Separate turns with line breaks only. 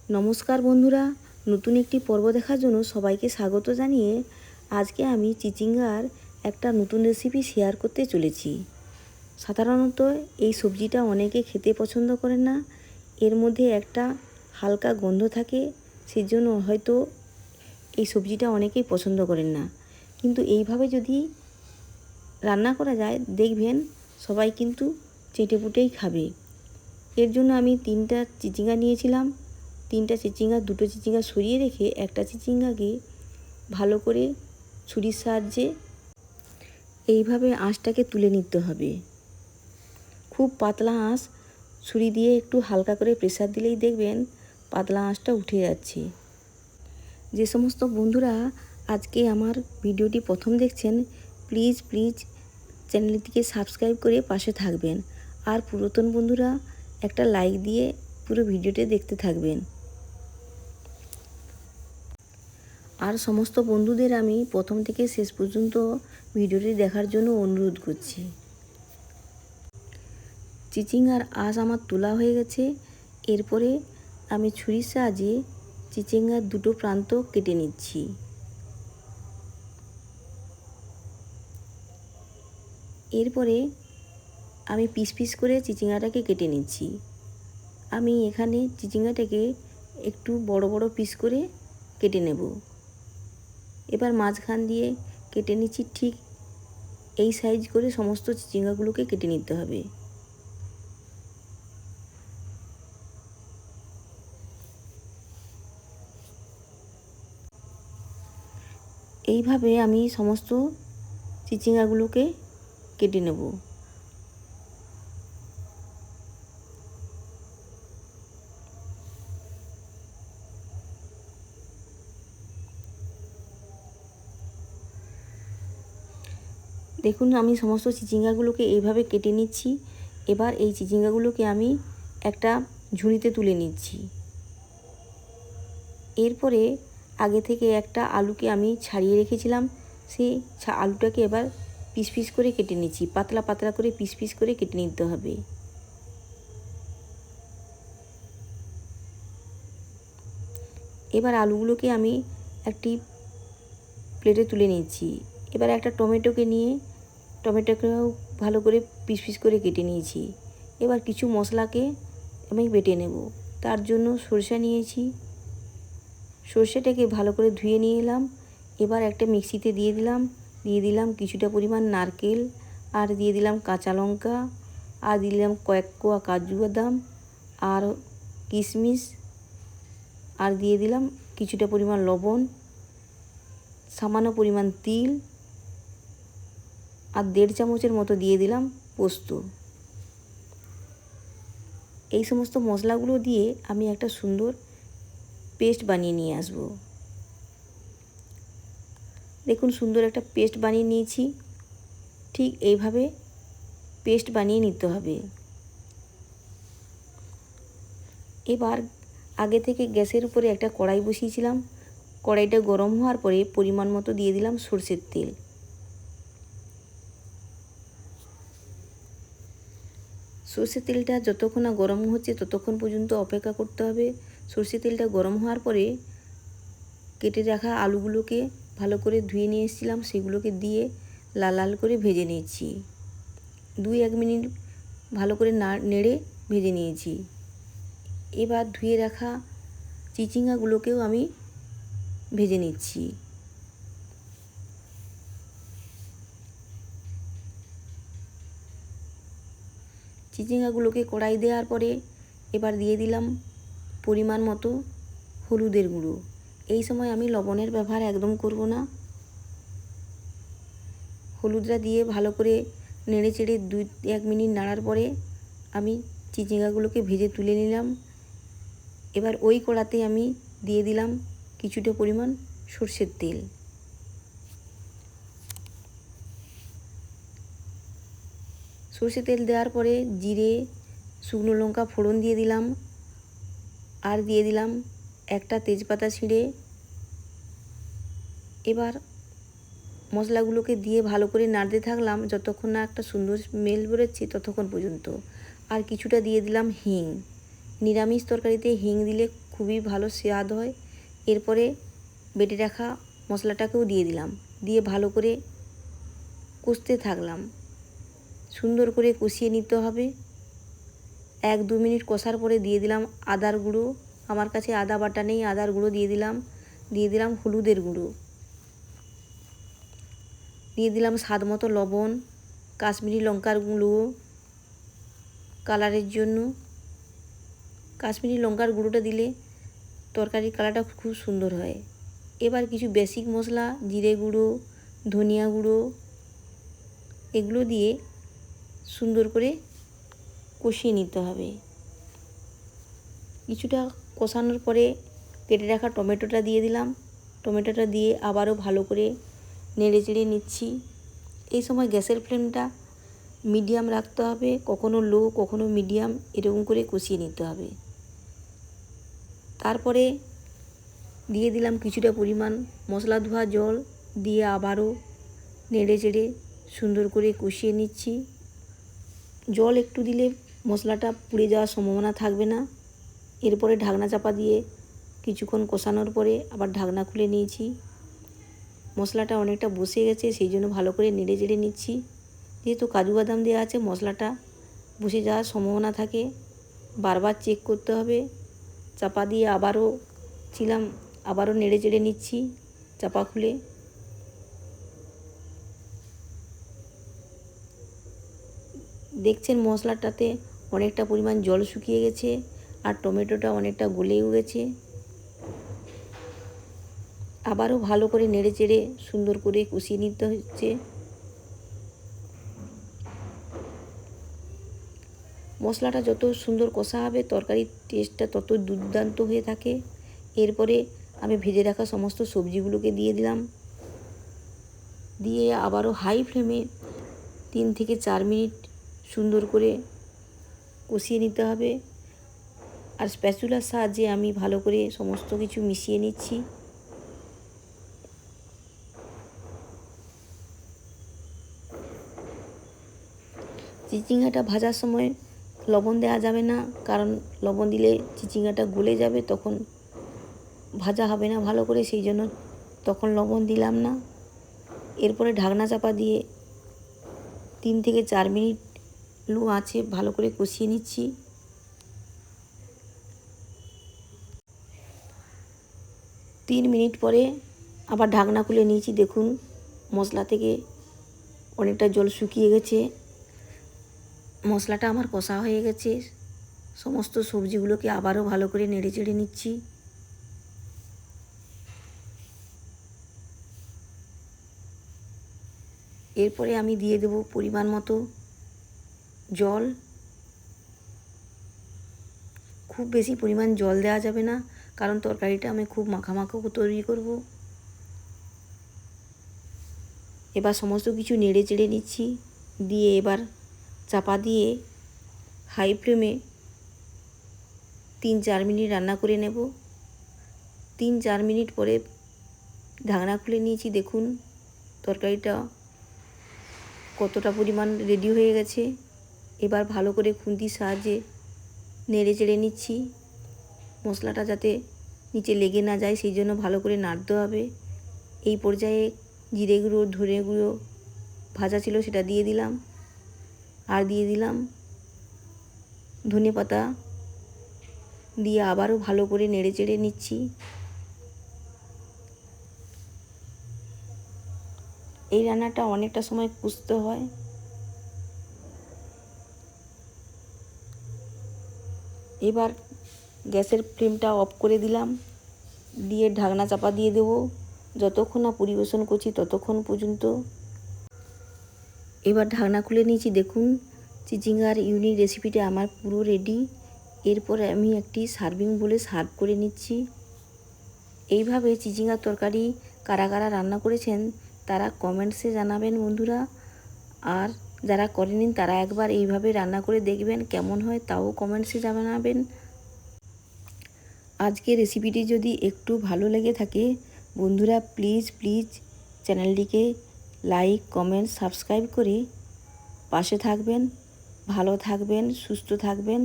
নমস্কার বন্ধুরা, নতুন একটি পর্ব দেখার জন্য সবাইকে স্বাগত জানিয়ে আজকে আমি চিচিঙ্গার একটা নতুন রেসিপি শেয়ার করতে চলেছি। সাধারণত এই সবজিটা অনেকে খেতে পছন্দ করেন না, এর মধ্যে একটা হালকা গন্ধ থাকে, সেজন্য হয়তো এই সবজিটা অনেকেই পছন্দ করেন না। কিন্তু এইভাবে যদি রান্না করা যায় দেখবেন সবাই কিন্তু চেটেপুটেই খাবে। এর জন্য আমি 3টা চিচিঙ্গা নিয়েছিলাম। 3টা চিচিঙ্গা, 2টো চিচিঙ্গা সরিয়ে রেখে একটা চিচিঙ্গাকে ভালো করে ছুরির সাহায্যে এইভাবে আঁশটাকে তুলে নিতে হবে। খুব পাতলা আঁশ, ছুরি দিয়ে একটু হালকা করে প্রেসার দিলেই দেখবেন পাতলা আঁশটা উঠে যাচ্ছে। যে সমস্ত বন্ধুরা আজকে আমার ভিডিওটি প্রথম দেখছেন, প্লিজ চ্যানেলটিকে সাবস্ক্রাইব করে পাশে থাকবেন। আর পুরাতন বন্ধুরা একটা লাইক দিয়ে পুরো ভিডিওটি দেখতে থাকবেন। আর সমস্ত বন্ধুদের আমি প্রথম থেকে শেষ পর্যন্ত ভিডিওটি দেখার জন্য অনুরোধ করছি। চিচিঙ্গার আঁশ আমার তোলা হয়ে গেছে। এরপরে আমি ছুরির সাহায্যে চিচিঙ্গার 2টো প্রান্ত কেটে নিচ্ছি। এরপরে আমি পিস পিস করে চিচিঙ্গাটাকে কেটে নিচ্ছি। আমি এখানে চিচিঙ্গাটাকে একটু বড় বড় পিস করে কেটে নেব। এবার মাঝখান দিয়ে কেটে নিচ্ছি। ঠিক এই সাইজ করে সমস্ত চিচিঙ্গাগুলোকে কেটে নিতে হবে। এইভাবে আমি সমস্ত চিচিঙ্গাগুলোকে কেটে নেব। দেখুন আমি সমস্ত চিচিঙ্গাগুলোকে এইভাবে কেটে নিচ্ছি। এবার এই চিচিঙ্গাগুলোকে আমি একটা ঝুড়িতে তুলে নিচ্ছি। এরপরে আগে থেকে একটা আলুকে আমি ছাড়িয়ে রেখেছিলাম, সেই আলুটাকে এবার পিস পিস করে কেটে নিচ্ছি। পাতলা পাতলা করে পিস পিস করে কেটে নিতে হবে। এবার আলুগুলোকে আমি একটি প্লেটে তুলে নিচ্ছি। এবার একটা টমেটোকে নিয়ে টমেটোকেও ভালো করে পিস পিস করে কেটে নিয়েছি। এবার কিছু মশলাকে আমি বেটে নেব। তার জন্য সরষে নিয়েছি, সরষেটাকে ভালো করে ধুয়ে নিয়ে এলাম। এবার একটা মিক্সিতে দিয়ে দিলাম কিছুটা পরিমাণ নারকেল, আর দিয়ে দিলাম কাঁচা লঙ্কা, আর দিলাম কয়েক কোয়া কাজু বাদাম আর কিশমিশ, আর দিয়ে দিলাম কিছুটা পরিমাণ লবণ, সামান্য পরিমাণ তিল, আর 1.5 চামচের মতো দিয়ে দিলাম পোস্ত। এই সমস্ত মশলাগুলো দিয়ে আমি একটা সুন্দর পেস্ট বানিয়ে নিয়ে আসব। দেখুন সুন্দর একটা পেস্ট বানিয়ে নিয়েছি। ঠিক এইভাবে পেস্ট বানিয়ে নিতে হবে। এবার আগে থেকে গ্যাসের উপরে একটা কড়াই বসিয়েছিলাম। কড়াইটা গরম হওয়ার পরে পরিমাণ মতো দিয়ে দিলাম সরষের তেল। সরষের তেলটা যতক্ষণ না গরম হচ্ছে ততক্ষণ পর্যন্ত অপেক্ষা করতে হবে। সরষের তেলটা গরম হওয়ার পরে কেটে রাখা আলুগুলোকে ভালো করে ধুয়ে নিয়ে এসেছিলাম, সেগুলোকে দিয়ে লাল লাল করে ভেজে নিয়েছি। 2-1 মিনিট ভালো করে নেড়ে ভেজে নিয়েছি। এবার ধুয়ে রাখা চিচিঙ্গাগুলোকেও আমি ভেজে নিচ্ছি। চিচিঙ্গাগুলোকে কড়াই দেওয়ার পরে এবার দিয়ে দিলাম পরিমাণ মতো হলুদের গুঁড়ো। এই সময় আমি লবণের ব্যবহার একদম করব না। হলুদটা দিয়ে ভালো করে নেড়ে চেড়ে 2-1 মিনিট নাড়ার পরে আমি চিচিঙ্গাগুলোকে ভেজে তুলে নিলাম। এবার ওই কড়াতে আমি দিয়ে দিলাম কিছুটা পরিমাণ সরষের তেল। সরষের তেল দেওয়ার পরে জিরে, শুকনো লঙ্কা ফোড়ন দিয়ে দিলাম, আর দিয়ে দিলাম একটা তেজপাতা ছিঁড়ে। এবার মশলাগুলোকে দিয়ে ভালো করে নাড়তে থাকলাম যতক্ষণ না একটা সুন্দর স্মেল বেরোচ্ছে ততক্ষণ পর্যন্ত। আর কিছুটা দিয়ে দিলাম হিং। নিরামিষ তরকারিতে হিং দিলে খুবই ভালো স্বাদ হয়। এরপরে বেটে রাখা মশলাটাকেও দিয়ে দিলাম, দিয়ে ভালো করে কষতে থাকলাম। সুন্দর করে কষিয়ে নিতে হবে। 1-2 মিনিট কষার পরে দিয়ে দিলাম আদার গুঁড়ো। আমার কাছে আদা বাটা নেই, আদার গুঁড়ো দিয়ে দিলাম হলুদের গুঁড়ো, দিয়ে দিলাম স্বাদ মতো লবণ, কাশ্মীরি লঙ্কার গুঁড়ো কালারের জন্য। কাশ্মীরি লঙ্কার গুঁড়োটা দিলে তরকারির কালারটা খুব সুন্দর হয়। এবার কিছু বেসিক মশলা, জিরে গুঁড়ো, ধনিয়া গুঁড়ো, এগুলো দিয়ে সুন্দর করে কষিয়ে নিতে হবে। কিছুটা কষানোর পরে কেটে রাখা টমেটোটা দিয়ে দিলাম। টমেটোটা দিয়ে আবারও ভালো করে নেড়ে চেড়ে নিচ্ছি। এই সময় গ্যাসের ফ্লেমটা মিডিয়াম রাখতে হবে, কখনো লো কখনো মিডিয়াম, এরকম করে কষিয়ে নিতে হবে। তারপরে দিয়ে দিলাম কিছুটা পরিমাণ মশলা ধোয়া জল, দিয়ে আবারও নেড়ে চেড়ে সুন্দর করে কষিয়ে নিচ্ছি। জল একটু দিলে মশলাটা পুড়ে যাওয়ার সম্ভাবনা থাকবে না। এরপরে ঢাকনা চাপা দিয়ে কিছুক্ষণ কষানোর পরে আবার ঢাকনা খুলে নিয়েছি। মশলাটা অনেকটা বসে গেছে, সেই জন্য ভালো করে নেড়ে চেড়ে নিচ্ছি। যেহেতু কাজু বাদাম দেওয়া আছে, মশলাটা বসে যাওয়ার সম্ভাবনা থাকে, বারবার চেক করতে হবে। চাপা দিয়ে আবারও নেড়ে চেড়ে নিচ্ছি চাপা খুলে। দেখছেন মশলাটাতে অনেকটা পরিমাণ জল শুকিয়ে গেছে আর টমেটোটা অনেকটা গলেও গেছে। আবারও ভালো করে নেড়ে চেড়ে সুন্দর করে কষিয়ে নিতে হচ্ছে। মশলাটা যত সুন্দর কষা হবে তরকারির টেস্টটা তত দুর্দান্ত হয়ে থাকে। এরপরে আমি ভেজে রাখা সমস্ত সবজিগুলোকে দিয়ে দিলাম, দিয়ে আবারও হাই ফ্লেমে 3 থেকে 4 মিনিট সুন্দর করে কষিয়ে নিতে হবে। আর স্প্যাচুলার সাহায্যে আমি ভালো করে সমস্ত কিছু মিশিয়ে নিচ্ছি। চিচিঙ্গাটা ভাজার সময় লবণ দেওয়া যাবে না, কারণ লবণ দিলে চিচিঙ্গাটা গলে যাবে, তখন ভাজা হবে না ভালো করে, সেই জন্য তখন লবণ দিলাম না। এরপরে ঢাকনা চাপা দিয়ে 3 থেকে 4 মিনিট লো আঁচে ভালো করে কষিয়ে নিচ্ছি। 3 মিনিট পরে আবার ঢাকনা খুলে নিয়েছি। দেখুন মশলা থেকে অনেকটা জল শুকিয়ে গেছে, মশলাটা আমার কষা হয়ে গেছে। সমস্ত সবজিগুলোকে আবারও ভালো করে নেড়ে চেড়ে নিচ্ছি। এরপরে আমি দিয়ে দেব পরিমাণ মতো জল। খুব বেশি পরিমাণ জল দেওয়া যাবে না, কারণ তরকারিটা আমি খুব মাখামাখো তৈরি করব। এবার সমস্ত কিছু নেড়ে চেড়ে নিচ্ছি, দিয়ে এবার চাপা দিয়ে হাই ফ্লেমে 3-4 মিনিট রান্না করে নেব। 3-4 মিনিট পরে ঢাকনা খুলে নিয়েছি। দেখুন তরকারিটা কতটা পরিমাণ রেডি হয়ে গেছে। এবার ভালো করে খুন্তির সাহায্যে নেড়ে চেড়ে নিচ্ছি, মশলাটা যাতে নিচে লেগে না যায় সেই জন্য ভালো করে নাড়তে হবে। এই পর্যায়ে জিরে গুঁড়ো, ধনে গুঁড়ো ভাজা ছিল সেটা দিয়ে দিলাম, আর দিয়ে দিলাম ধনে পাতা, দিয়ে আবারও ভালো করে নেড়ে চেড়ে নিচ্ছি। এই রান্নাটা অনেকটা সময় কষতে হয়। এবার গ্যাসের ফ্লেমটা অফ করে দিলাম, দিয়ে ঢাকনা চাপা দিয়ে দেব যতক্ষণ না পরিবেশন করছি ততক্ষণ পর্যন্ত। এবার ঢাকনা খুলে নিয়েছি। দেখুন চিচিঙ্গার ইউনিক রেসিপিটা আমার পুরো রেডি। এরপরে আমি একটি সার্ভিং বলে সার্ভ করে নিচ্ছি। এইভাবে চিচিঙ্গার তরকারি কারা কারা রান্না করেছেন তারা কমেন্টসে জানাবেন বন্ধুরা, আর যারা করেনি তারা একবার এইভাবে রান্না করে দেখবেন কেমন হয়, তাও কমেন্টসে জানাবেন। আজকের রেসিপিটি যদি একটু ভালো লেগে থাকে বন্ধুরা, প্লিজ চ্যানেলটিকে লাইক, কমেন্ট, সাবস্ক্রাইব করে পাশে থাকবেন। ভালো থাকবেন, সুস্থ থাকবেন।